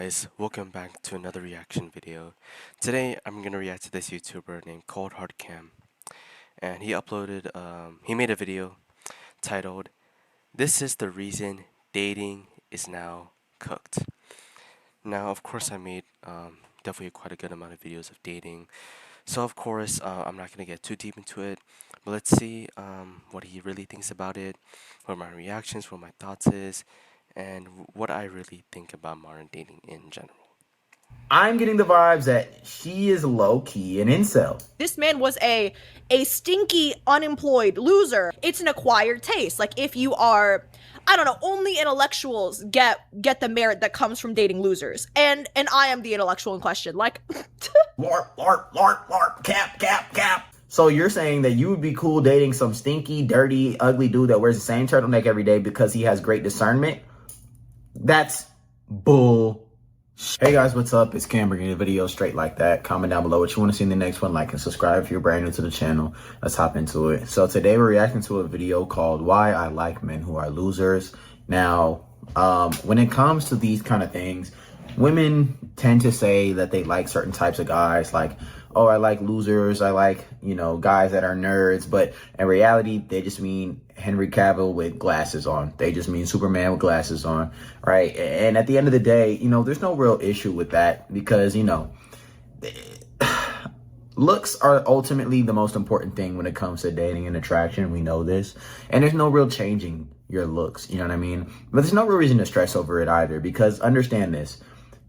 guys, welcome back to another reaction video. Today I'm gonna react to this YouTuber named Cold Hard Cam, and he made a video titled "This is the reason dating is now cooked." Now, of course, I made definitely quite a good amount of videos of dating, so of course I'm not gonna get too deep into it. But let's see what he really thinks about it, what my reactions, what my thoughts is, and what I really think about modern dating in general. I'm getting the vibes that she is low-key an incel. This man was a stinky unemployed loser. It's an acquired taste. Like if you are, I don't know, only intellectuals get the merit that comes from dating losers. And I am the intellectual in question. Like LARP, LARP, LARP, LARP, cap. So you're saying that you would be cool dating some stinky, dirty, ugly dude that wears the same turtleneck every day because he has great discernment? That's bull. Hey guys, what's up? It's Cam bringing a video straight like that. Comment down below what you want to see in the next one. Like and subscribe if you're brand new to the channel. Let's hop into it. So today we're reacting to a video called Why I Like Men Who Are Losers. Now, when it comes to these kind of things, women tend to say that they like certain types of guys, like, oh, I like losers, I like, guys that are nerds, but in reality, they just mean Henry Cavill with glasses on. They just mean Superman with glasses on, right? And at the end of the day, there's no real issue with that because, looks are ultimately the most important thing when it comes to dating and attraction. We know this. And there's no real changing your looks, you know what I mean? But there's no real reason to stress over it either, because understand this,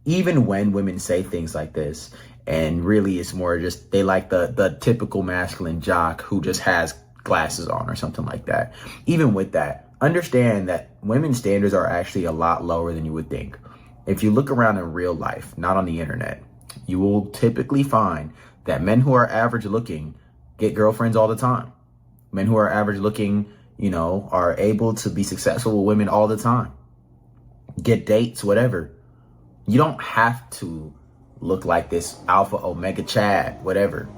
even when women say things like this, and really it's more just they like the typical masculine jock who just has glasses on or something like that. Even with that, understand that women's standards are actually a lot lower than you would think. If you look around in real life, not on the internet, you will typically find that men who are average looking get girlfriends all the time. Men who are average looking, are able to be successful with women all the time, get dates, whatever. You don't have to look like this alpha omega Chad, whatever.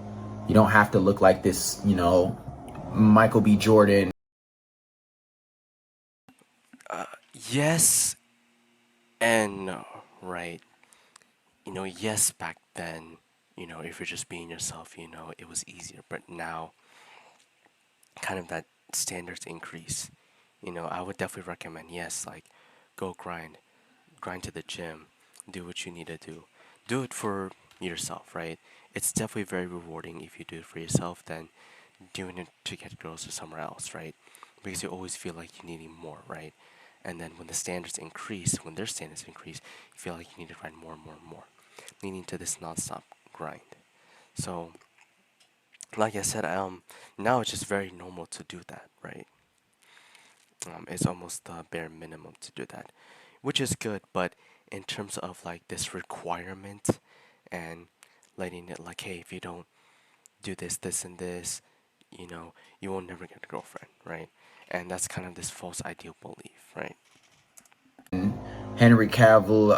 You don't have to look like this, Michael B. Jordan. Yes and no, right? Yes, back then, if you're just being yourself, it was easier. But now, kind of that standards increase. I would definitely recommend, yes, like, go grind to the gym, do what you need to do. Do it for yourself, right? It's definitely very rewarding if you do it for yourself than doing it to get girls or somewhere else, right? Because you always feel like you're needing more, right? And then when the standards increase, when their standards increase, you feel like you need to grind more and more and more, leading to this non-stop grind. So, like I said, now it's just very normal to do that, right? It's almost the bare minimum to do that, which is good. But in terms of like this requirement and letting it like, hey, if you don't do this, this, and this, you will never get a girlfriend, right? And that's kind of this false ideal belief, right? Henry Cavill,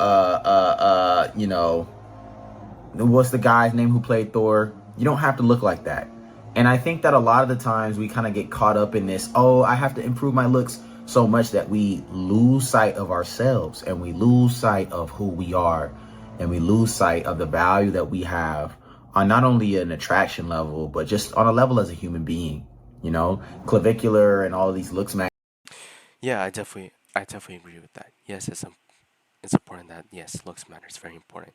what's the guy's name who played Thor? You don't have to look like that. And I think that a lot of the times we kind of get caught up in this, oh, I have to improve my looks so much that we lose sight of ourselves and we lose sight of who we are and we lose sight of the value that we have on not only an attraction level, but just on a level as a human being, clavicular and all of these looks. Yeah, I definitely agree with that. Yes, it's important that, yes, looks matter. It's very important.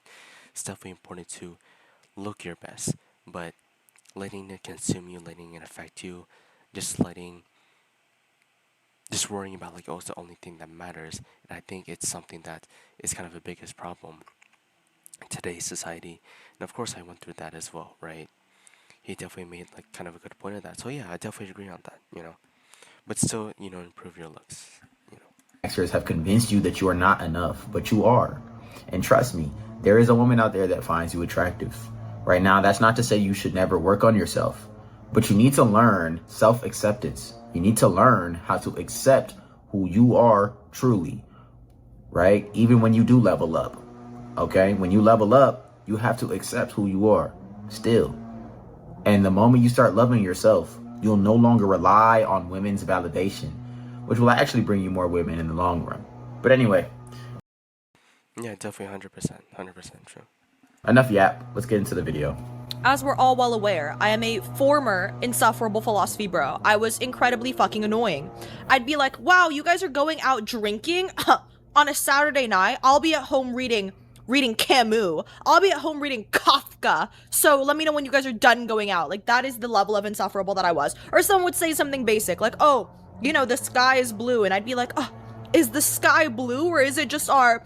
It's definitely important to look your best, but letting it consume you, letting it affect you, just worrying about like, oh, it's the only thing that matters. And I think it's something that is kind of the biggest problem in today's society. And of course I went through that as well, right? He definitely made like kind of a good point of that. So yeah, I definitely agree on that, But still, improve your looks. Actors have convinced you that you are not enough, but you are. And trust me, there is a woman out there that finds you attractive. Right now, that's not to say you should never work on yourself, but you need to learn self-acceptance. You need to learn how to accept who you are truly, right? Even when you do level up, okay? When you level up, you have to accept who you are still. And the moment you start loving yourself, you'll no longer rely on women's validation, which will actually bring you more women in the long run. But anyway. Yeah, definitely 100%. 100% true. Enough yap. Let's get into the video. As we're all well aware, I am a former insufferable philosophy bro. I was incredibly fucking annoying. I'd be like, wow, you guys are going out drinking on a Saturday night. I'll be at home reading Camus. I'll be at home reading Kafka. So let me know when you guys are done going out. Like, that is the level of insufferable that I was. Or someone would say something basic, like, oh, you know, the sky is blue. And I'd be like, oh, is the sky blue, or is it just our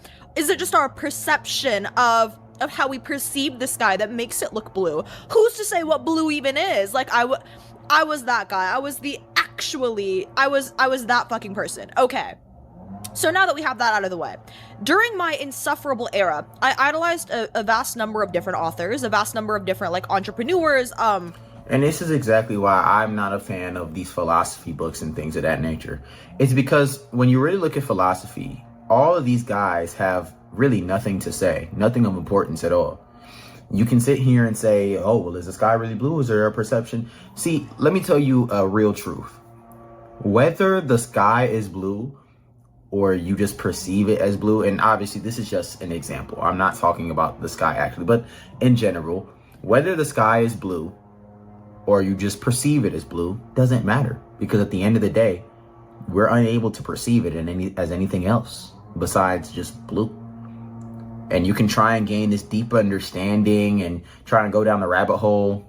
perception of how we perceive the sky that makes it look blue? Who's to say what blue even is? Like, I was that guy. I was that fucking person. Okay. So now that we have that out of the way, during my insufferable era, I idolized a vast number of different authors, a vast number of different, like, entrepreneurs. And this is exactly why I'm not a fan of these philosophy books and things of that nature. It's because when you really look at philosophy, all of these guys have really nothing to say, nothing of importance at all. You can sit here and say, oh, well, is the sky really blue? Is there a perception? See, let me tell you a real truth. Whether the sky is blue or you just perceive it as blue, and obviously this is just an example. I'm not talking about the sky actually, but in general, whether the sky is blue or you just perceive it as blue doesn't matter, because at the end of the day, we're unable to perceive it as anything else besides just blue. And you can try and gain this deep understanding and try and go down the rabbit hole,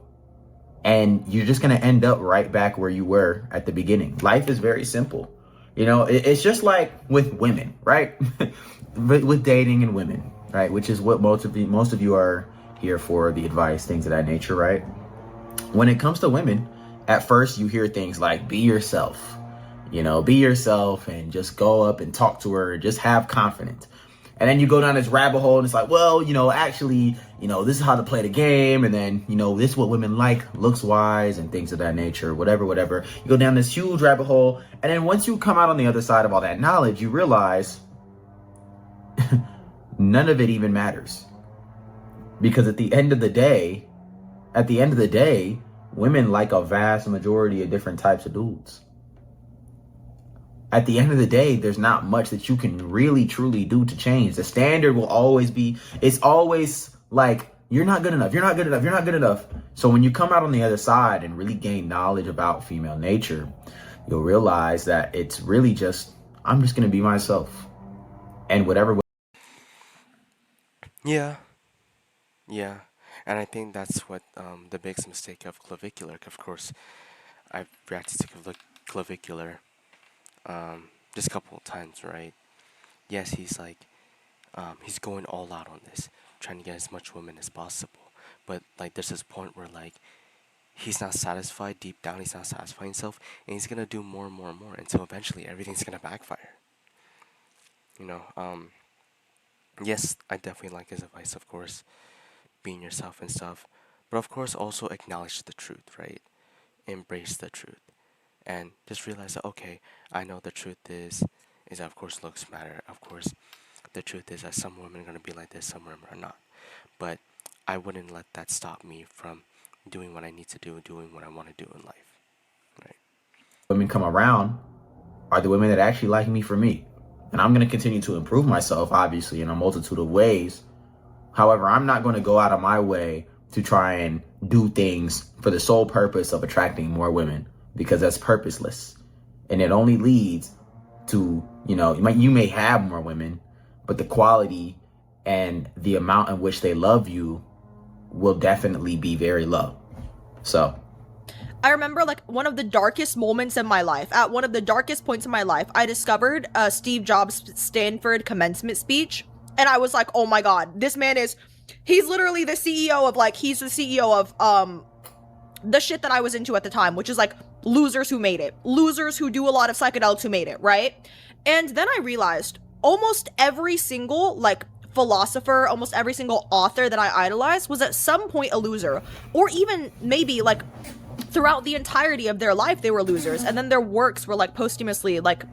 and you're just going to end up right back where you were at the beginning. Life is very simple. You know, it's just like with women, right? with dating and women, right? Which is what most of you are here for, the advice, things of that nature, right? When it comes to women, at first you hear things like, be yourself, be yourself and just go up and talk to her, just have confidence. And then you go down this rabbit hole and it's like, well, actually, this is how to play the game. And then, this is what women like looks wise and things of that nature, whatever. You go down this huge rabbit hole. And then once you come out on the other side of all that knowledge, you realize none of it even matters. Because at the end of the day, women like a vast majority of different types of dudes. At the end of the day, there's not much that you can really truly do to change. The standard will always be, it's always like, you're not good enough. So when you come out on the other side and really gain knowledge about female nature, you'll realize that it's really just, I'm just going to be myself. And whatever. Yeah. Yeah. And I think that's what the biggest mistake of clavicular. Of course, I've reacted to clavicular just a couple of times, right? Yes, he's like, he's going all out on this, trying to get as much women as possible. But like, there's this point where like, he's not satisfied deep down. He's not satisfying himself, and he's gonna do more and more and more until eventually everything's gonna backfire. Yes, I definitely like his advice, of course, being yourself and stuff. But of course, also acknowledge the truth, right? Embrace the truth. And just realize that, okay, I know the truth is that of course looks matter. Of course, the truth is that some women are going to be like this, some women are not. But I wouldn't let that stop me from doing what I need to do, doing what I want to do in life, right? Women come around are the women that actually like me for me. And I'm going to continue to improve myself, obviously, in a multitude of ways. However, I'm not going to go out of my way to try and do things for the sole purpose of attracting more women, because that's purposeless. And it only leads to, you may have more women, but the quality and the amount in which they love you will definitely be very low. So I remember, like, one of the darkest moments in my life, at one of the darkest points in my life, I discovered Steve Jobs' Stanford commencement speech. And I was like, oh my God, he's literally the CEO of, like, he's the CEO of, the shit that I was into at the time, which is like losers who made it, losers who do a lot of psychedelics who made it, right? And then I realized almost every single, like, philosopher, almost every single author that I idolized was at some point a loser, or even maybe, like, throughout the entirety of their life, they were losers. And then their works were, like, posthumously, like,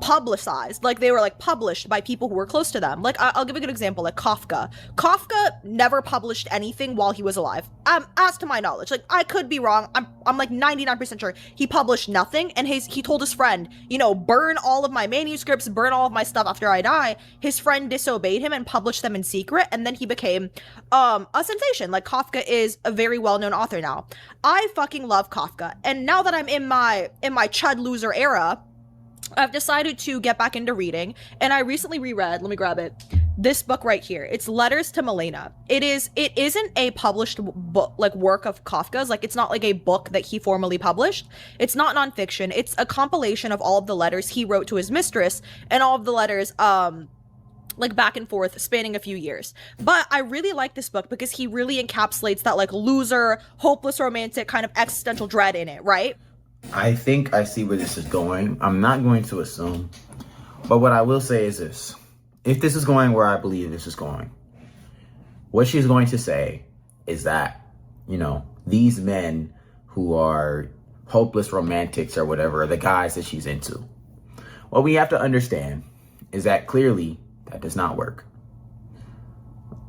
publicized, like they were like published by people who were close to them. Like I'll give a good example, like Kafka never published anything while he was alive, as to my knowledge. Like I could be wrong, I'm like 99% sure he published nothing, and he told his friend, you know, burn all of my manuscripts, burn all of my stuff after I die. His friend disobeyed him and published them in secret, and then he became a sensation. Like Kafka is a very well-known author now. I fucking love Kafka, and now that I'm in my chud loser era, I've decided to get back into reading, and I recently reread, let me grab it, this book right here. It's Letters to Milena. It isn't a published book, like work of Kafka's, like it's not like a book that he formally published. It's not nonfiction. It's a compilation of all of the letters he wrote to his mistress, and all of the letters, like back and forth spanning a few years. But I really like this book because he really encapsulates that like loser, hopeless romantic kind of existential dread in it, right? I think I see where this is going. I'm not going to assume, but what I will say is this. If this is going where I believe this is going, what she's going to say is that, you know, these men who are hopeless romantics or whatever are the guys that she's into. What we have to understand is that clearly that does not work.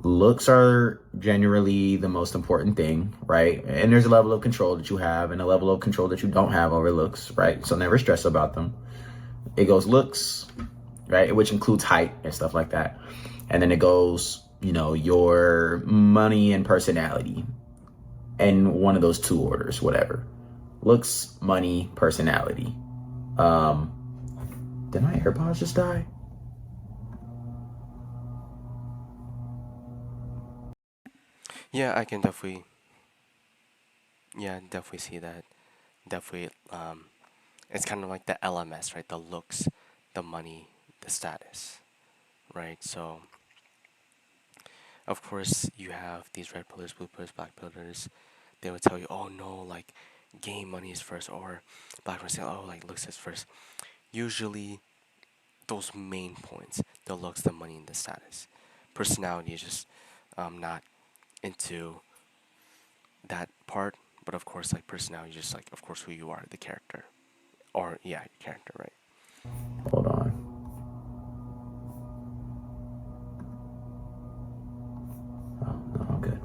Looks are generally the most important thing, right? And there's a level of control that you have and a level of control that you don't have over looks, right? So never stress about them. It goes looks, right? Which includes height and stuff like that. And then it goes, you know, your money and personality. And one of those two orders, whatever. Looks, money, personality. Did my AirPods just die? Yeah, I can definitely see that. Definitely, it's kind of like the LMS, right? The looks, the money, the status, right? So, of course, you have these red pillars, blue pillars, black pillars. They would tell you, oh no, like, game money is first, or black pillars say, oh, like, looks is first. Usually, those main points, the looks, the money, and the status. Personality is just not into that part, but of course, like personality, just like of course who you are, the character, or yeah, your character, right? Hold on. Oh, no, I'm good.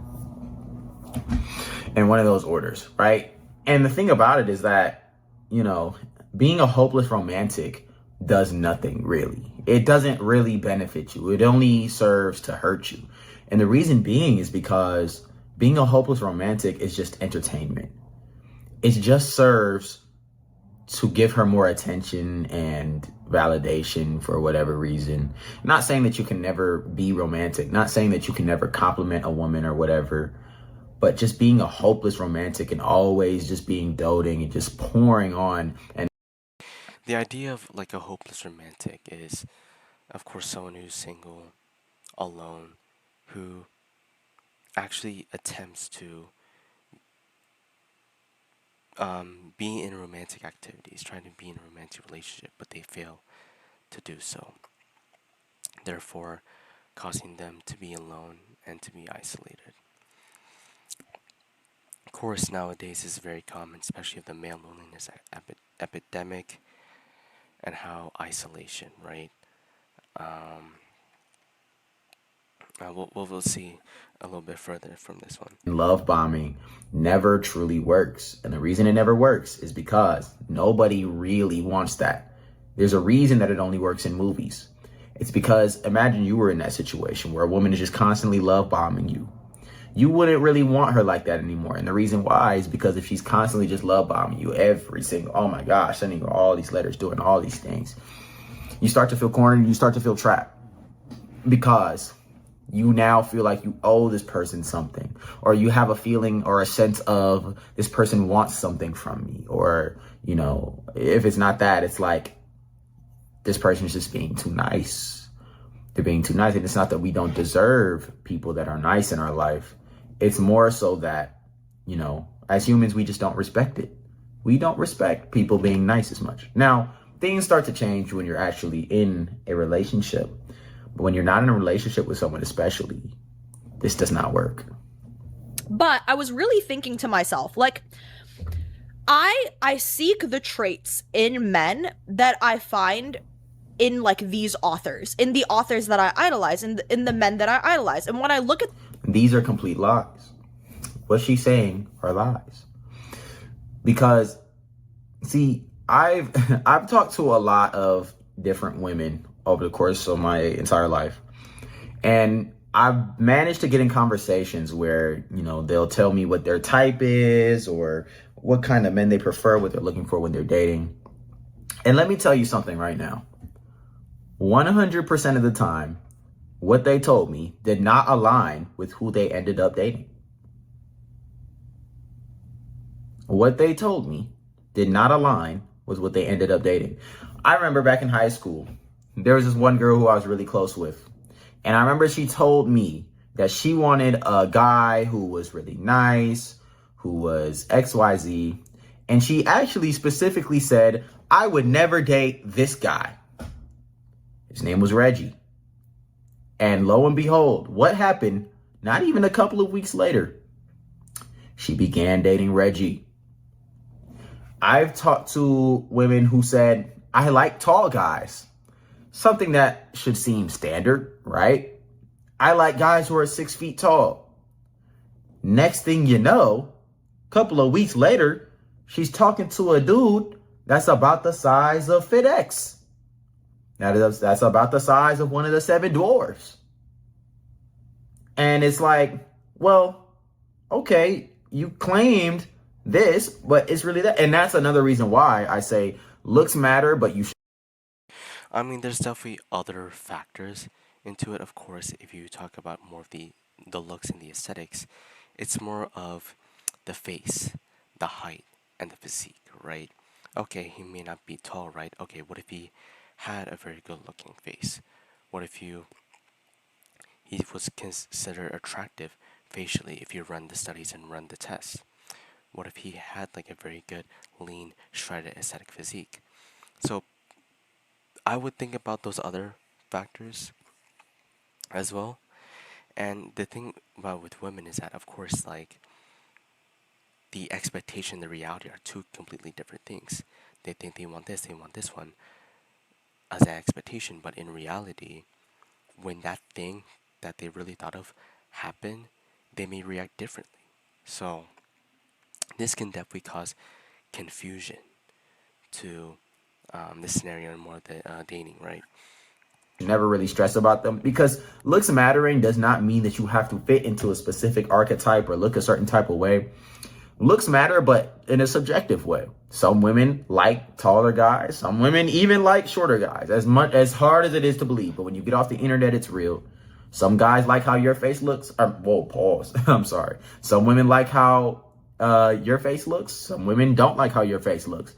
In one of those orders, right? And the thing about it is that, you know, being a hopeless romantic does nothing really. It doesn't really benefit you. It only serves to hurt you. And the reason being is because being a hopeless romantic is just entertainment. It just serves to give her more attention and validation for whatever reason. Not saying that you can never be romantic, not saying that you can never compliment a woman or whatever, but just being a hopeless romantic and always just being doting and just pouring on. And The idea of like a hopeless romantic is, of course, someone who's single, alone, who actually attempts to be in romantic activities, trying to be in a romantic relationship, but they fail to do so, therefore causing them to be alone and to be isolated. Of course, nowadays this is very common, especially with the male loneliness epidemic and how isolation, right? We'll see a little bit further from this one. love bombing never truly works. And the reason it never works is because nobody really wants that. There's a reason that it only works in movies. It's because imagine you were in that situation where a woman is just constantly love bombing you. You wouldn't really want her like that anymore. And the reason why is because if she's constantly just love bombing you every single, oh my gosh, sending you all these letters, doing all these things, you start to feel cornered, you start to feel trapped because you now feel like you owe this person something, or you have a feeling or a sense of this person wants something from me. Or, you know, if it's not that, it's like this person's just being too nice. They're being too nice. And it's not that we don't deserve people that are nice in our life. It's more so that, you know, as humans, we just don't respect it. We don't respect people being nice as much. Now, things start to change when you're actually in a relationship. But when you're not in a relationship with someone especially, this does not work. But I was really thinking to myself, like, I seek the traits in men that I find in like these authors, in the authors that I idolize, in the men that I idolize. And when I look at These are complete lies. What she's saying are lies. Because, see, I've I've talked to a lot of different women over the course of my entire life. And I've managed to get in conversations where, they'll tell me what their type is or what kind of men they prefer, what they're looking for when they're dating. And let me tell you something right now. 100% of the time, what they told me did not align with who they ended up dating. What they told me did not align with what they ended up dating. I remember back in high school, there was this one girl who I was really close with. And I remember she told me that she wanted a guy who was really nice, who was XYZ. And she actually specifically said, I would never date this guy. His name was Reggie. And lo and behold, what happened? Not even a couple of weeks later, she began dating Reggie. I've talked to women who said, I like tall guys. Something that should seem standard, right? I like guys who are 6 feet tall. Next thing you know, a couple of weeks later, she's talking to a dude that's about the size of FedEx. That's about the size of one of the 7 dwarfs. And it's like, well, okay, you claimed this, but it's really that. And that's another reason why I say looks matter, but you should. I mean, there's definitely other factors into it. Of course, if you talk about more of the looks and the aesthetics, it's more of the face, the height, and the physique, right? Okay, he may not be tall, right? Okay, what if he had a very good-looking face? What if he was considered attractive facially if you run the studies and run the tests? What if he had like a very good, lean, shredded aesthetic physique? So I would think about those other factors as well. And the thing about with women is that, of course, like the expectation and the reality are two completely different things. They think they want this one as an expectation, but in reality, when that thing that they really thought of happened, they may react differently. So this can definitely cause confusion to the scenario and more the dating, right? Never really stress about them, because looks mattering does not mean that you have to fit into a specific archetype or look a certain type of way. Looks matter, but in a subjective way. Some women like taller guys. Some women even like shorter guys, as hard as it is to believe. But when you get off the internet, it's real. Some guys like how your face looks. Whoa, pause. I'm sorry. Some women like how your face looks. Some women don't like how your face looks.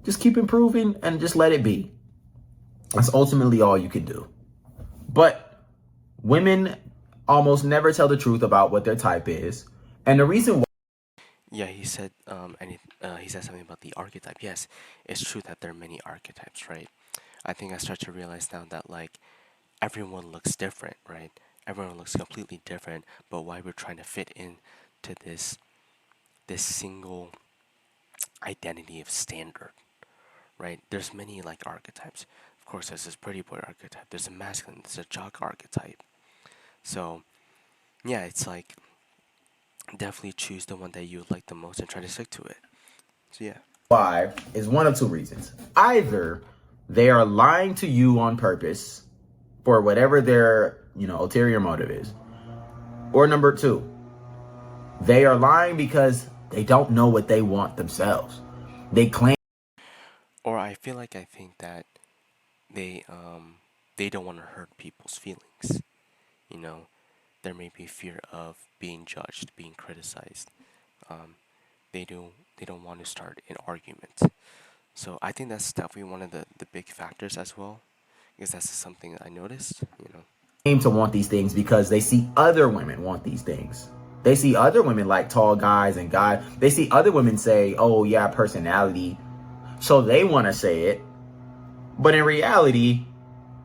Just keep improving and just let it be. That's ultimately all you can do. But women almost never tell the truth about what their type is. And the reason why. Yeah, he said, he said something about the archetype. Yes, it's true that there are many archetypes, right? I think I start to realize now that like everyone looks different, right? Everyone looks completely different, but why we're trying to fit in to this single identity of standard, right? There's many like archetypes. Of course, there's this pretty boy archetype. There's a masculine. There's a jock archetype. So, yeah, it's like definitely choose the one that you like the most and try to stick to it. So yeah. Why is one of two reasons. Either they are lying to you on purpose for whatever their, ulterior motive is. Or number two, they are lying because they don't know what they want themselves. They claim. Or I think that they don't want to hurt people's feelings. You know, there may be fear of being judged, being criticized. They don't want to start an argument. So I think that's definitely one of the big factors as well, because that's something that I noticed. Claim to want these things because they see other women want these things. They see other women like tall guys and guys. They see other women say, oh yeah, personality. So they want to say it. But in reality,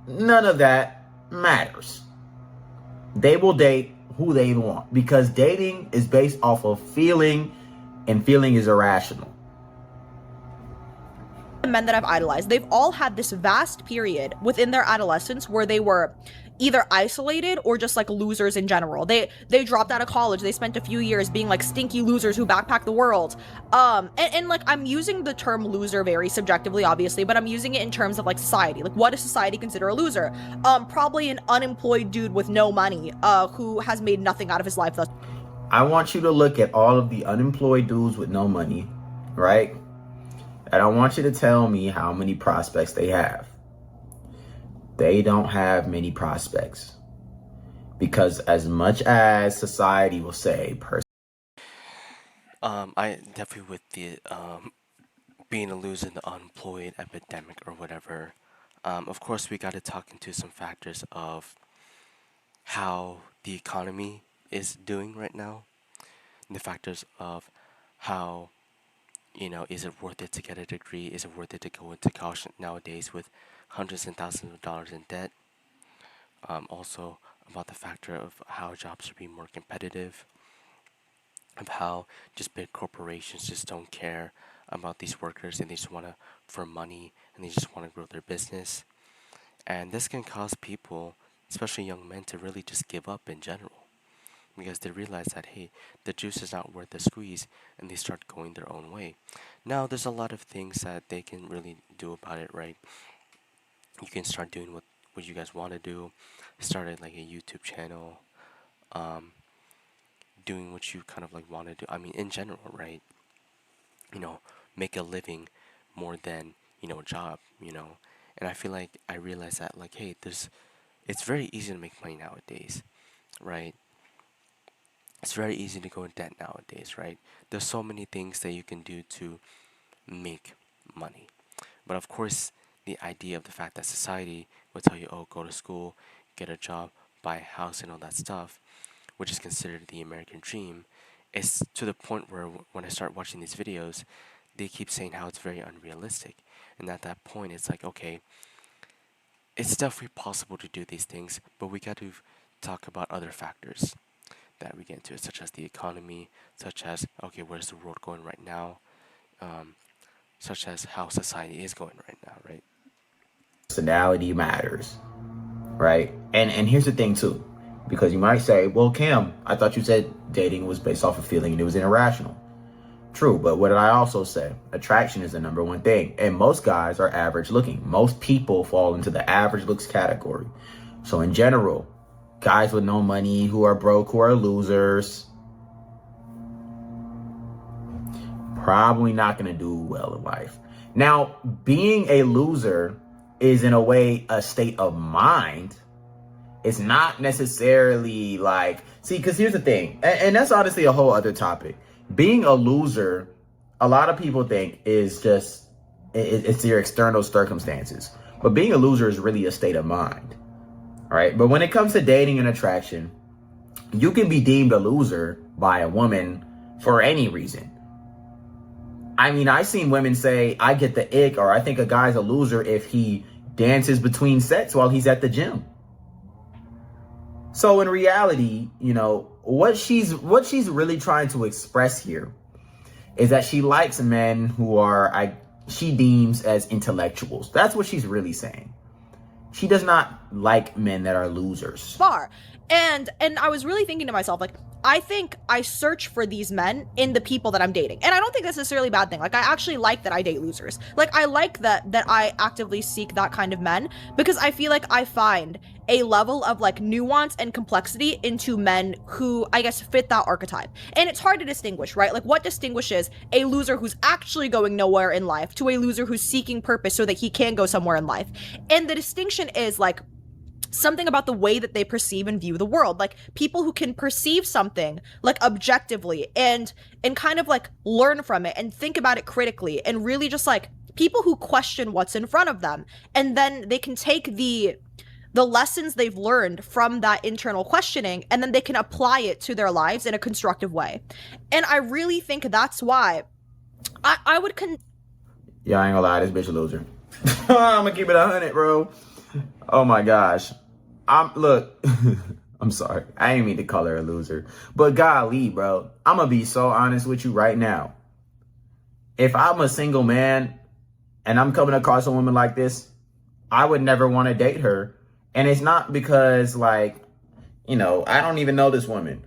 none of that matters. They will date who they want because dating is based off of feeling, and feeling is irrational. men that I've idolized, they've all had this vast period within their adolescence where they were either isolated or just like losers in general. They dropped out of college. They spent a few years being like stinky losers who backpack the world. And like I'm using the term loser very subjectively, obviously, but I'm using it in terms of like society. Like, what does society consider a loser? Probably an unemployed dude with no money, who has made nothing out of his life thus. I want you to look at all of the unemployed dudes with no money, right? And I want you to tell me how many prospects they have. They don't have many prospects. Because as much as society will say, I definitely with the being a loser in the unemployed epidemic or whatever. Of course, we got to talk into some factors of how the economy is doing right now, and the factors of how, is it worth it to get a degree? Is it worth it to go into college nowadays with hundreds and thousands of dollars in debt? Also about the factor of how jobs are being more competitive, of how just big corporations just don't care about these workers and they just want to for money and they just want to grow their business. And this can cause people, especially young men, to really just give up in general because they realize that, hey, the juice is not worth the squeeze, and they start going their own way. Now, there's a lot of things that they can really do about it, right? You can start doing what you guys want to do, start like a YouTube channel, doing what you kind of like want to do. I mean, in general, right? Make a living more than, a job, And I feel like I realized that, like, hey, it's very easy to make money nowadays, right? It's very easy to go in debt nowadays, right? There's so many things that you can do to make money. But of course, the idea of the fact that society will tell you, oh, go to school, get a job, buy a house, and all that stuff, which is considered the American dream, is to the point where when I start watching these videos, they keep saying how it's very unrealistic. And at that point, it's like, okay, it's definitely possible to do these things, but we got to talk about other factors that we get into, such as the economy, such as, okay, where's the world going right now, such as how society is going right now, right? personality matters, right? And here's the thing too, because you might say, well, Cam, I thought you said dating was based off of feeling and it was irrational. True, but what did I also say? Attraction is the number one thing. And most guys are average looking. Most people fall into the average looks category. So in general, guys with no money, who are broke, who are losers, probably not going to do well in life. Now, being a loser is in a way a state of mind. It's not necessarily like, see, because here's the thing, and that's honestly a whole other topic. Being a loser, a lot of people think is just, it's your external circumstances. But being a loser is really a state of mind. All right. But when it comes to dating and attraction, you can be deemed a loser by a woman for any reason. I mean, I've seen women say, I get the ick, or I think a guy's a loser if he dances between sets while he's at the gym. So in reality, what she's really trying to express here is that she likes men who are, she deems as intellectuals. That's what she's really saying. She does not like men that are losers. Far. And I was really thinking to myself, like, I think I search for these men in the people that I'm dating. And I don't think that's necessarily a bad thing. Like, I actually like that I date losers. Like, I like that I actively seek that kind of men, because I feel like I find a level of like nuance and complexity into men who, I guess, fit that archetype. And it's hard to distinguish, right? Like, what distinguishes a loser who's actually going nowhere in life to a loser who's seeking purpose so that he can go somewhere in life? And the distinction is like something about the way that they perceive and view the world. Like, people who can perceive something like objectively and kind of like learn from it and think about it critically, and really just like people who question what's in front of them, and then they can take the lessons they've learned from that internal questioning, and then they can apply it to their lives in a constructive way. And I really think that's why I would Yeah, I ain't gonna lie, this bitch a loser. I'm gonna keep it 100, bro. Oh my gosh. Look, I'm sorry. I didn't mean to call her a loser. But golly, bro, I'm gonna be so honest with you right now. If I'm a single man and I'm coming across a woman like this, I would never want to date her. And it's not because, like, I don't even know this woman.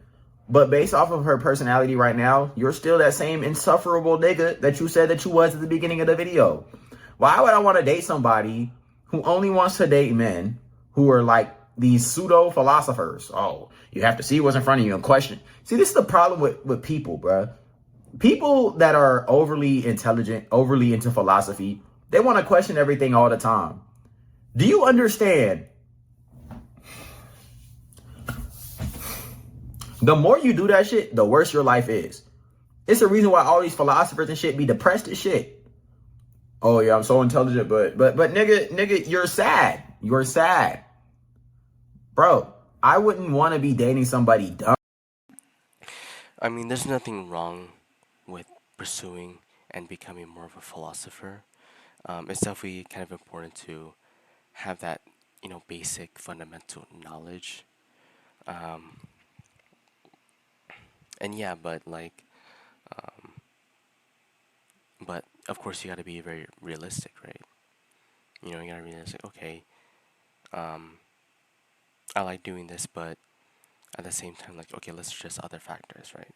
But based off of her personality right now, you're still that same insufferable nigga that you said that you was at the beginning of the video. Why would I want to date somebody who only wants to date men who are like these pseudo philosophers? Oh, you have to see what's in front of you and question. See, this is the problem with people, bruh. People that are overly intelligent, overly into philosophy, they want to question everything all the time. Do you understand? The more you do that shit, the worse your life is. It's the reason why all these philosophers and shit be depressed as shit. Oh yeah, I'm so intelligent, but nigga, you're sad. You're sad. Bro, I wouldn't want to be dating somebody dumb. I mean, there's nothing wrong with pursuing and becoming more of a philosopher. It's definitely kind of important to have that, basic fundamental knowledge. And yeah, but of course you got to be very realistic, right? You got to be realistic. Okay, I like doing this, but at the same time, like, okay, let's address other factors, right?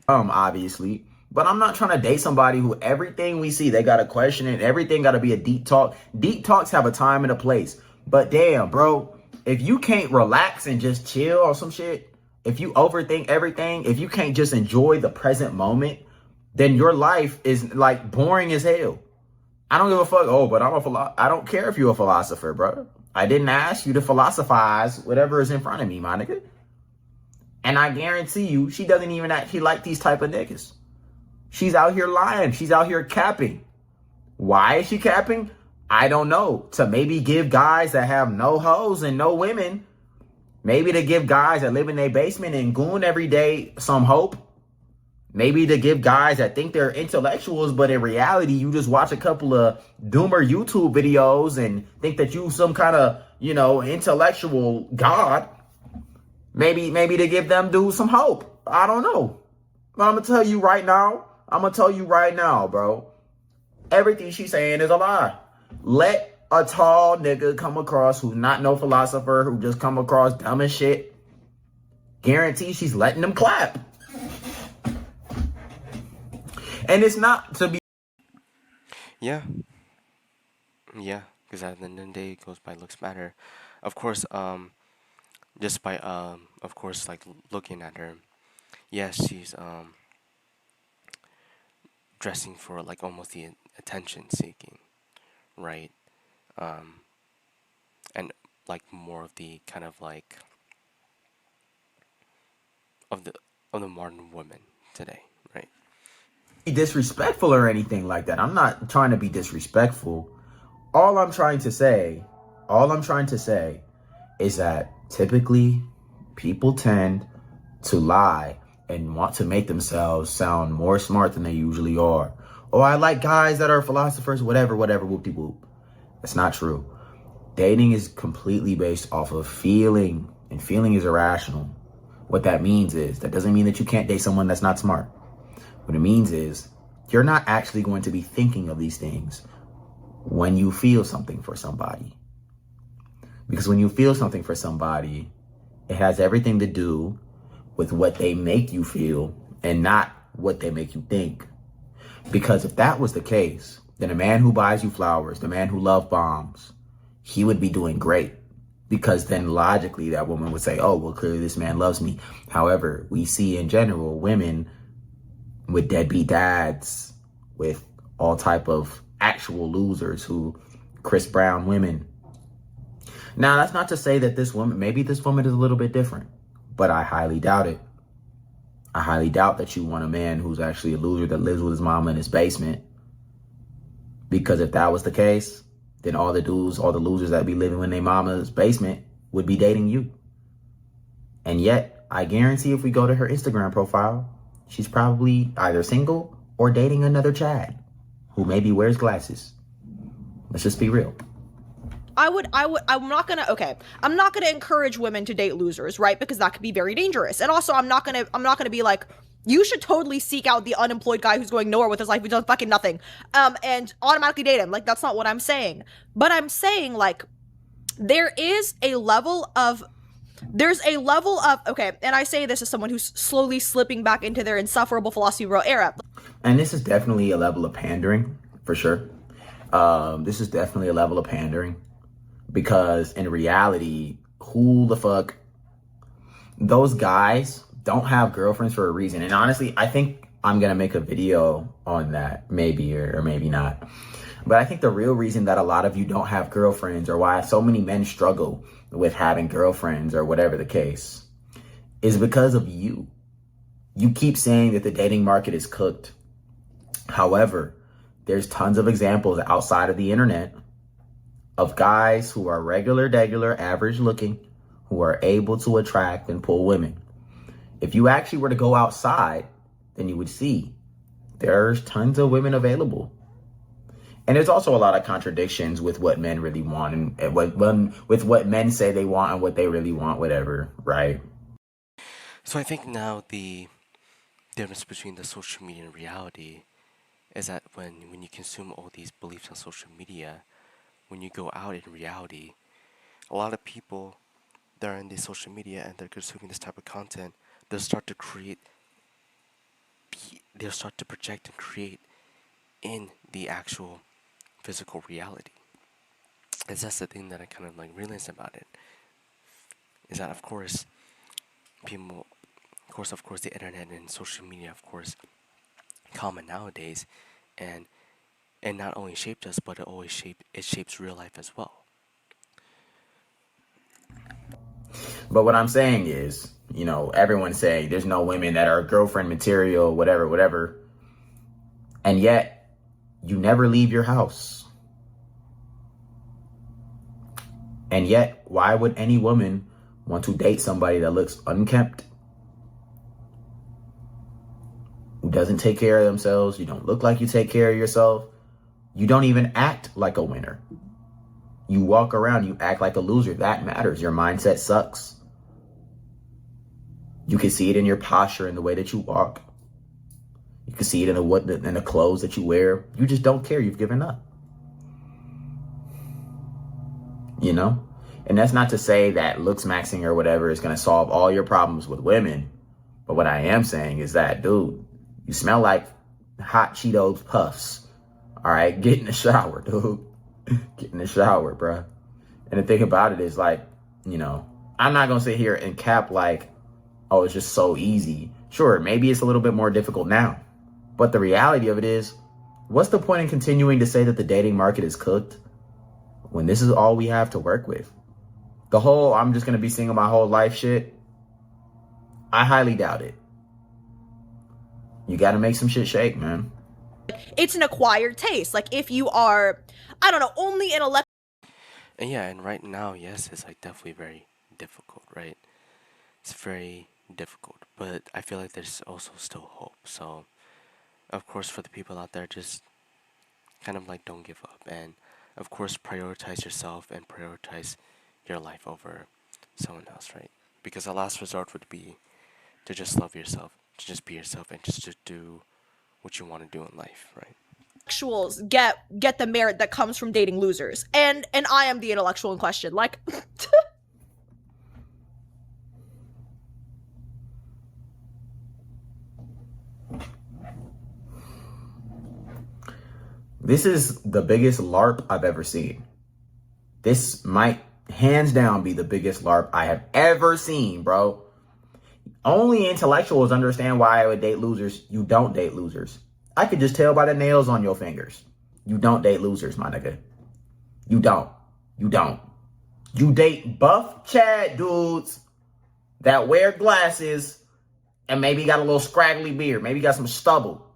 Obviously. But I'm not trying to date somebody who everything we see, they got to question it. Everything got to be a deep talk. Deep talks have a time and a place. But damn, bro, if you can't relax and just chill or some shit, if you overthink everything, if you can't just enjoy the present moment, then your life is like boring as hell. I don't give a fuck. Oh, but I don't care if you're a philosopher, bro. I didn't ask you to philosophize whatever is in front of me, my nigga. And I guarantee you, she doesn't even actually like these type of niggas. She's out here lying. She's out here capping. Why is she capping? I don't know. To maybe give guys that have no hoes and no women, maybe to give guys that live in their basement and goon every day some hope. Maybe to give guys that think they're intellectuals, but in reality, you just watch a couple of doomer YouTube videos and think that you some kind of, intellectual god. Maybe to give them dudes some hope. I don't know. But I'm going to tell you right now, bro. Everything she's saying is a lie. Let a tall nigga come across who's not no philosopher, who just come across dumb as shit. Guarantee she's letting them clap. And it's not to be. Yeah, because at the end of the day, it goes by looks matter. Of course, just by of course, like looking at her, yes, she's dressing for like almost the attention seeking, right? And like more of the kind of like of the modern woman today, right? Disrespectful or anything like that. I'm not trying to be disrespectful. All I'm trying to say is that typically people tend to lie and want to make themselves sound more smart than they usually are. Oh, I like guys that are philosophers, whatever, whoop-de-whoop. That's not true. Dating is completely based off of feeling, and feeling is irrational. What that means is, that doesn't mean that you can't date someone that's not smart. What it means is, you're not actually going to be thinking of these things when you feel something for somebody. Because when you feel something for somebody, it has everything to do with what they make you feel and not what they make you think. Because if that was the case, then a man who buys you flowers, the man who love bombs, he would be doing great. Because then logically that woman would say, oh, well, clearly this man loves me. However, we see in general women with deadbeat dads, with all type of actual losers who Chris Brown women. Now, that's not to say that maybe this woman is a little bit different, but I highly doubt it. I highly doubt that you want a man who's actually a loser that lives with his mama in his basement. Because if that was the case, then all the losers that be living in their mama's basement would be dating you. And yet, I guarantee if we go to her Instagram profile, she's probably either single or dating another Chad who maybe wears glasses. Let's just be real. I'm not gonna, okay, I'm not gonna encourage women to date losers, right? Because that could be very dangerous. And also, I'm not gonna be like, you should totally seek out the unemployed guy who's going nowhere with his life, who does fucking nothing, and automatically date him. Like, that's not what I'm saying. But I'm saying, like, there is a level of okay, and I say this as someone who's slowly slipping back into their insufferable philosophy bro era. And this is definitely a level of pandering, for sure. This is definitely a level of pandering because in reality, who the fuck, those guys don't have girlfriends for a reason. And honestly, I think I'm going to make a video on that, maybe or maybe not. But I think the real reason that a lot of you don't have girlfriends, or why so many men struggle with having girlfriends or whatever the case, is because of you. You keep saying that the dating market is cooked. However, there's tons of examples outside of the internet of guys who are regular, average looking, who are able to attract and pull women. If you actually were to go outside, then you would see there's tons of women available. And there's also a lot of contradictions with what men really want and with what men say they want and what they really want, whatever, right? So I think now the difference between the social media and reality is that when you consume all these beliefs on social media, when you go out in reality, a lot of people that are in the social media and they're consuming this type of content, they'll start to project and create in the actual physical reality. And that's the thing that I kind of like realized about it. Is that of course people, of course the internet and social media, of course, common nowadays, and not only shaped us, but it shapes real life as well. But what I'm saying is, everyone's saying there's no women that are girlfriend material, whatever. And yet you never leave your house. And yet, why would any woman want to date somebody that looks unkempt, who doesn't take care of themselves? You don't look like you take care of yourself. You don't even act like a winner. You walk around, you act like a loser. That matters. Your mindset sucks. You can see it in your posture, in the way that you walk. You can see it in the clothes that you wear. You just don't care. You've given up. And that's not to say that looks maxing or whatever is going to solve all your problems with women. But what I am saying is that, dude, you smell like hot Cheetos puffs. All right, get in the shower, dude. Get in the shower, bruh. And the thing about it is, like, I'm not going to sit here and cap like, oh, it's just so easy. Sure, maybe it's a little bit more difficult now. But the reality of it is, what's the point in continuing to say that the dating market is cooked when this is all we have to work with? The whole I'm just going to be single my whole life shit, I highly doubt it. You got to make some shit shake, man. It's an acquired taste. Like, if you are, I don't know, only an And yeah, and right now, yes, it's like definitely very difficult, right? It's very difficult, but I feel like there's also still hope. So, of course, for the people out there, just kind of like don't give up, and of course, prioritize yourself and prioritize your life over someone else, right? Because the last resort would be to just love yourself, to just be yourself, and just to do what you want to do in life, right? intellectuals get the merit that comes from dating losers, and I am the intellectual in question. Like, This is the biggest LARP I've ever seen. This might hands down be the biggest LARP I have ever seen, bro. Only intellectuals understand why I would date losers. You don't date losers. I could just tell by the nails on your fingers. You don't date losers, my nigga. You don't. You don't. You date buff Chad dudes that wear glasses and maybe got a little scraggly beard. Maybe got some stubble.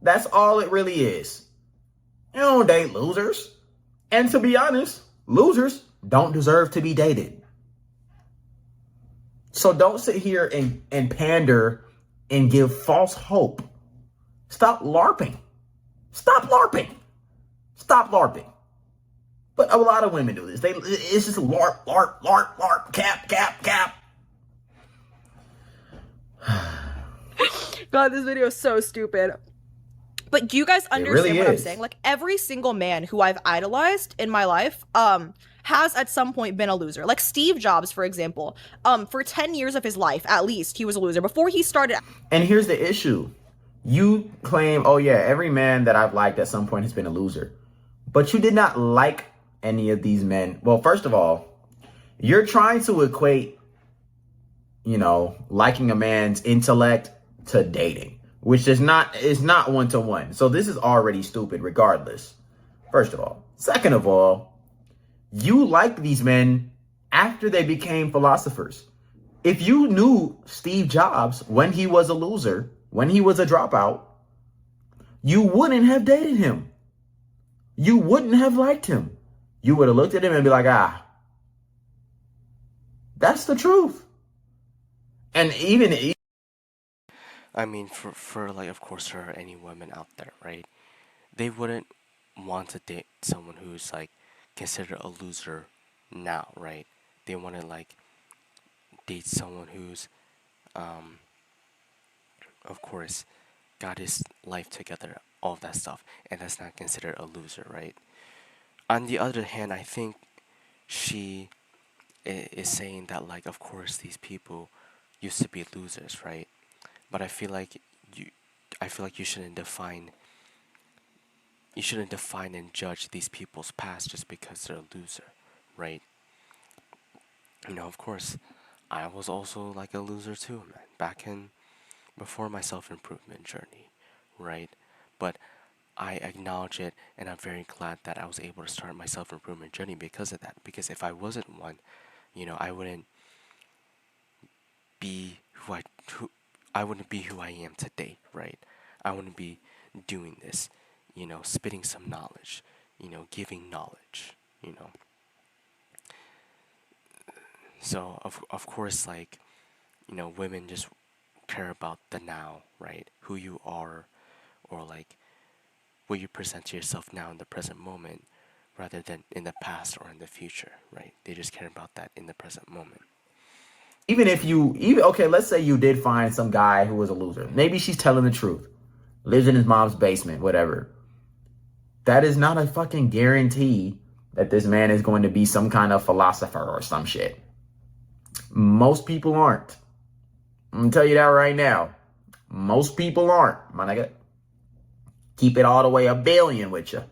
That's all it really is. You don't date losers. And to be honest, losers don't deserve to be dated. So don't sit here and pander and give false hope. Stop LARPing. Stop LARPing. Stop LARPing. But a lot of women do this. It's just LARP, LARP, LARP, LARP, cap, cap, cap. God, this video is so stupid. But do you guys understand really what I'm is. saying? Like, every single man who I've idolized in my life, has at some point been a loser. Like Steve Jobs, for example. For 10 years of his life, at least, he was a loser. Before he started. And here's the issue. You claim, oh yeah, every man that I've liked at some point has been a loser. But you did not like any of these men. Well, first of all, you're trying to equate, liking a man's intellect to dating, which is not one-to-one. So this is already stupid regardless. First of all. Second of all, you liked these men after they became philosophers. If you knew Steve Jobs when he was a loser, when he was a dropout, you wouldn't have dated him. You wouldn't have liked him. You would have looked at him and be like, that's the truth. And even I mean, for like, of course, there are any women out there, right? They wouldn't want to date someone who's like considered a loser now, right? They want to like date someone who's, of course, got his life together, all of that stuff, and that's not considered a loser, right? On the other hand, I think she is saying that, like, of course, these people used to be losers, right? But I feel like you shouldn't define and judge these people's past just because they're a loser, right? Of course, I was also like a loser too, man, back in before my self-improvement journey, right? But I acknowledge it, and I'm very glad that I was able to start my self-improvement journey because of that. Because if I wasn't one, I wouldn't be I wouldn't be who I am today, right? I wouldn't be doing this, spitting some knowledge, giving knowledge, So of course, like, women just care about the now, right? Who you are, or like what you present to yourself now in the present moment, rather than in the past or in the future, right? They just care about that in the present moment. okay, let's say you did find some guy who was a loser. Maybe she's telling the truth. Lives in his mom's basement, whatever. That is not a fucking guarantee that this man is going to be some kind of philosopher or some shit. Most people aren't. I'm gonna tell you that right now. Most people aren't, my nigga. Keep it all the way a billion with you.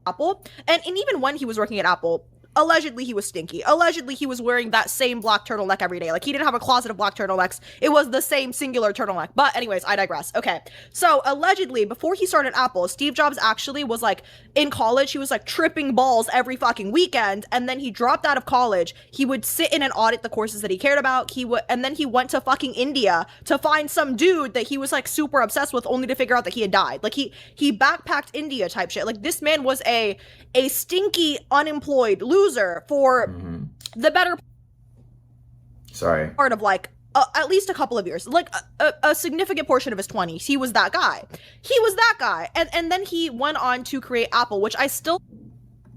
Apple. And even when he was working at Apple, allegedly he was stinky. Allegedly he was wearing that same black turtleneck every day. Like, he didn't have a closet of black turtlenecks. It was the same singular turtleneck. But anyways, I digress. Okay. So allegedly, before he started Apple, Steve Jobs actually was like, in college, he was like tripping balls every fucking weekend. And then he dropped out of college. He would sit in and audit the courses that he cared about. And then he went to fucking India to find some dude that he was like super obsessed with, only to figure out that he had died. Like, he backpacked India type shit. Like, this man was a stinky, unemployed loser for the better part of like at least a couple of years, like a significant portion of his 20s. He was that guy. And then he went on to create Apple, which I still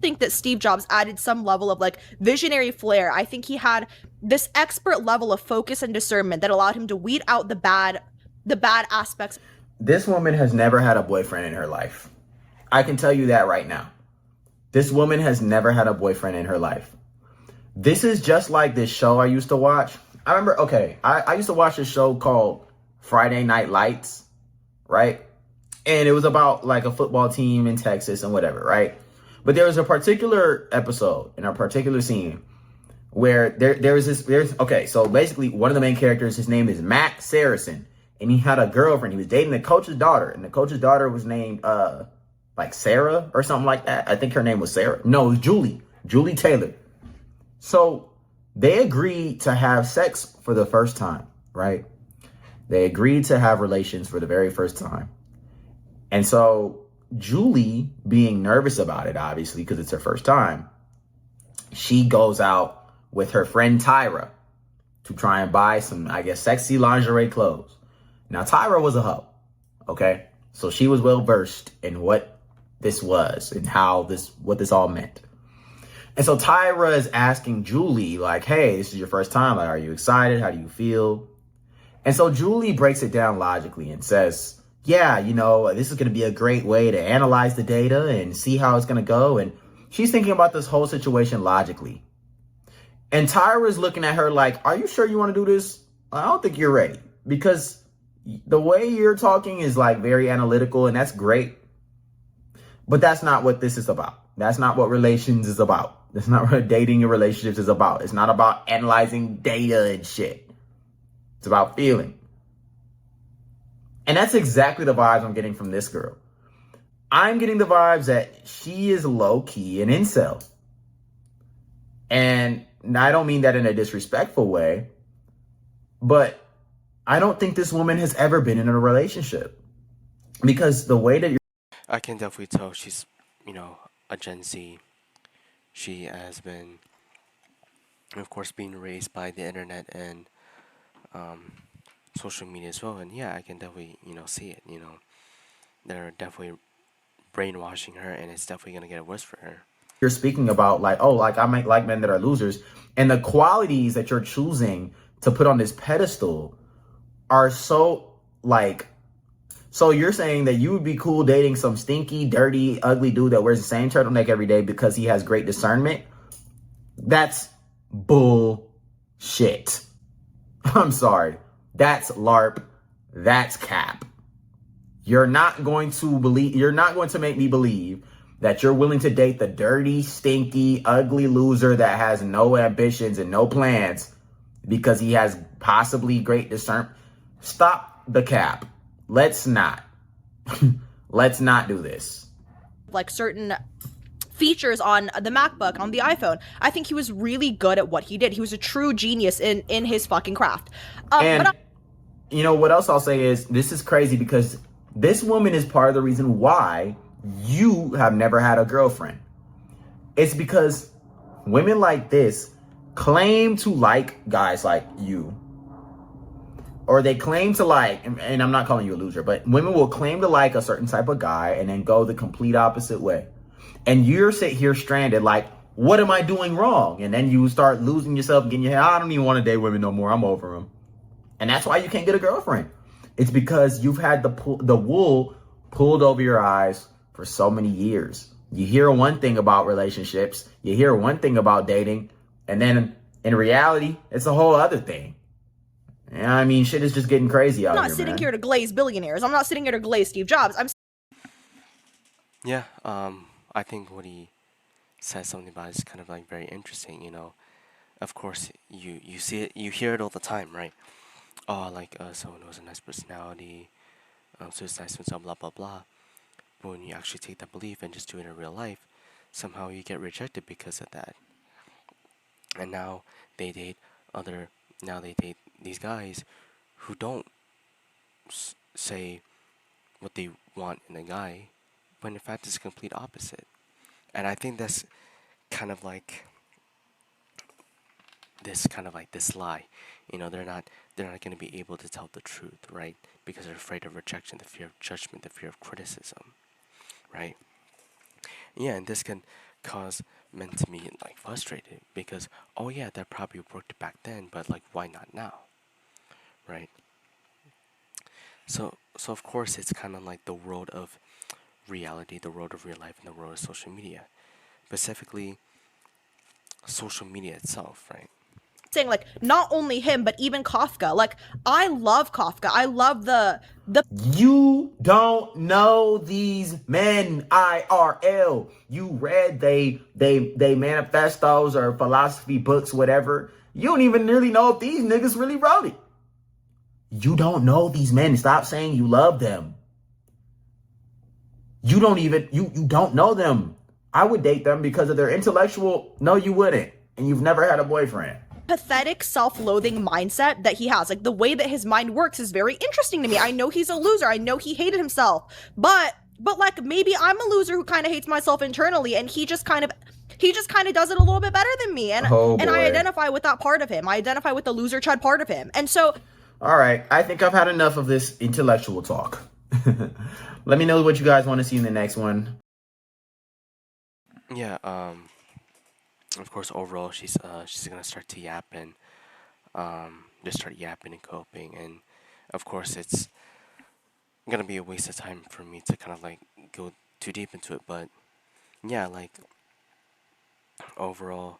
think that Steve Jobs added some level of like visionary flair. I think he had this expert level of focus and discernment that allowed him to weed out the bad aspects. This woman has never had a boyfriend in her life. I can tell you that right now. This woman has never had a boyfriend in her life. This is just like this show I used to watch. I remember, I used to watch this show called Friday Night Lights, right? And it was about like a football team in Texas and whatever, right? But there was a particular episode in a particular scene where so basically one of the main characters, his name is Matt Saracen, and he had a girlfriend. He was dating the coach's daughter, and the coach's daughter was named like Sarah or something like that. I think her name was Sarah. No, it was Julie Taylor. So they agreed to have sex for the first time, right? They agreed to have relations for the very first time. And so Julie, being nervous about it, obviously, because it's her first time, she goes out with her friend Tyra to try and buy some, I guess, sexy lingerie clothes. Now, Tyra was a hoe, okay? So she was well versed in what this was and what this all meant. And so Tyra is asking Julie, like, hey, this is your first time. Like, are you excited? How do you feel? And so Julie breaks it down logically and says, yeah, this is going to be a great way to analyze the data and see how it's going to go. And she's thinking about this whole situation logically. And Tyra's looking at her like, are you sure you want to do this? I don't think you're ready, because the way you're talking is like very analytical, and that's great. But that's not what this is about. That's not what relations is about. That's not what dating and relationships is about. It's not about analyzing data and shit. It's about feeling. And that's exactly the vibes I'm getting from this girl. I'm getting the vibes that she is low-key an incel. And I don't mean that in a disrespectful way, but I don't think this woman has ever been in a relationship. Because the way that you're... I can definitely tell she's, a Gen Z. She has been, of course, being raised by the internet and social media as well. And yeah, I can definitely, see it. They're definitely brainwashing her, and it's definitely gonna get worse for her. You're speaking about like, oh, like I might like men that are losers, and the qualities that you're choosing to put on this pedestal are so like... So you're saying that you would be cool dating some stinky, dirty, ugly dude that wears the same turtleneck every day because he has great discernment? That's bullshit. I'm sorry. That's LARP. That's cap. You're not going to make me believe that you're willing to date the dirty, stinky, ugly loser that has no ambitions and no plans because he has possibly great discernment. Stop the cap. Let's not. Let's not do this. Like certain features on the MacBook, on the iPhone. I think he was really good at what he did. He was a true genius in his fucking craft. And what else I'll say is, this is crazy because this woman is part of the reason why you have never had a girlfriend. It's because women like this claim to like guys like you. Or they claim to like, and I'm not calling you a loser, but women will claim to like a certain type of guy and then go the complete opposite way. And you're sitting here stranded like, what am I doing wrong? And then you start losing yourself, getting your head, I don't even want to date women no more. I'm over them. And that's why you can't get a girlfriend. It's because you've had the wool pulled over your eyes for so many years. You hear one thing about relationships, you hear one thing about dating, and then in reality, it's a whole other thing. Yeah, I mean, shit is just getting crazy out here, I'm not sitting here to glaze billionaires. I'm not sitting here to glaze Steve Jobs. Yeah, I think what he says something about is kind of like very interesting. Of course, you see it, you hear it all the time, right? Oh, like someone who has a nice personality, so it's nice and blah blah blah. But when you actually take that belief and just do it in real life, somehow you get rejected because of that. And now they date these guys who don't say what they want in a guy, but in fact it's the complete opposite. And I think that's kind of like this lie. They're not going to be able to tell the truth, right? Because they're afraid of rejection, the fear of judgment, the fear of criticism, right? Yeah, and this can cause men to be like frustrated because, oh yeah, that probably worked back then, but like why not now, right? So of course it's kind of like the world of reality, the world of real life, and the world of social media, specifically social media itself, right? Saying like not only him but even Kafka. Like I love Kafka. I love the You don't know these men IRL. You read they manifestos or philosophy books, whatever. You don't even really know if these niggas really wrote it. You don't know these men. Stop saying you love them. You don't know them. I would date them because of their intellectual. No, you wouldn't. And you've never had a boyfriend. pathetic self-loathing mindset that he has. Like the way that his mind works is very interesting to me. I know he's a loser. I know he hated himself, but like maybe I'm a loser who kind of hates myself internally, and he just kind of does it a little bit better than me, and and I identify with that part of him. I identify with the loser chud part of him, and so. All right, I think I've had enough of this intellectual talk. Let me know what you guys want to see in the next one. Yeah, Of course, overall, she's gonna start to yap and just start yapping and coping, and of course, it's gonna be a waste of time for me to kind of like go too deep into it. But yeah, like overall,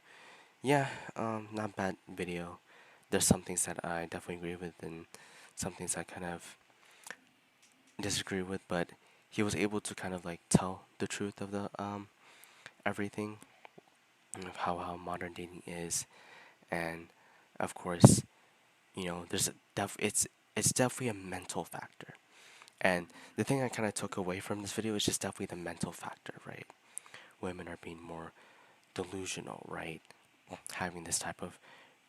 yeah, not bad video. There's some things that I definitely agree with, and some things I kind of disagree with. But he was able to kind of like tell the truth of the everything of how modern dating is, and of course, there's it's definitely a mental factor. And the thing I kind of took away from this video is just definitely the mental factor, right? Women are being more delusional, right? Having this type of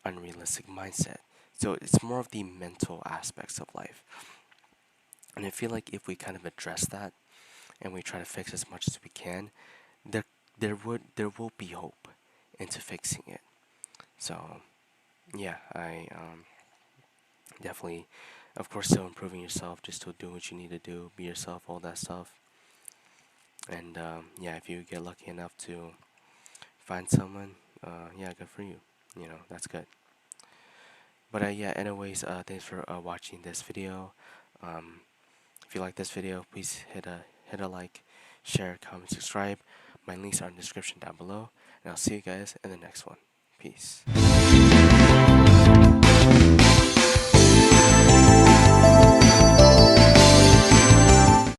unrealistic mindset. So it's more of the mental aspects of life. And I feel like if we kind of address that and we try to fix as much as we can, there there will be hope into fixing it. So yeah, I definitely, of course, still improving yourself, just still doing what you need to do, be yourself, all that stuff. And yeah, if you get lucky enough to find someone, yeah, good for you. That's good. But yeah, anyways, thanks for watching this video. Um, if you like this video, please hit a like, share, comment, subscribe. My links are in the description down below, and I'll see you guys in the next one. Peace.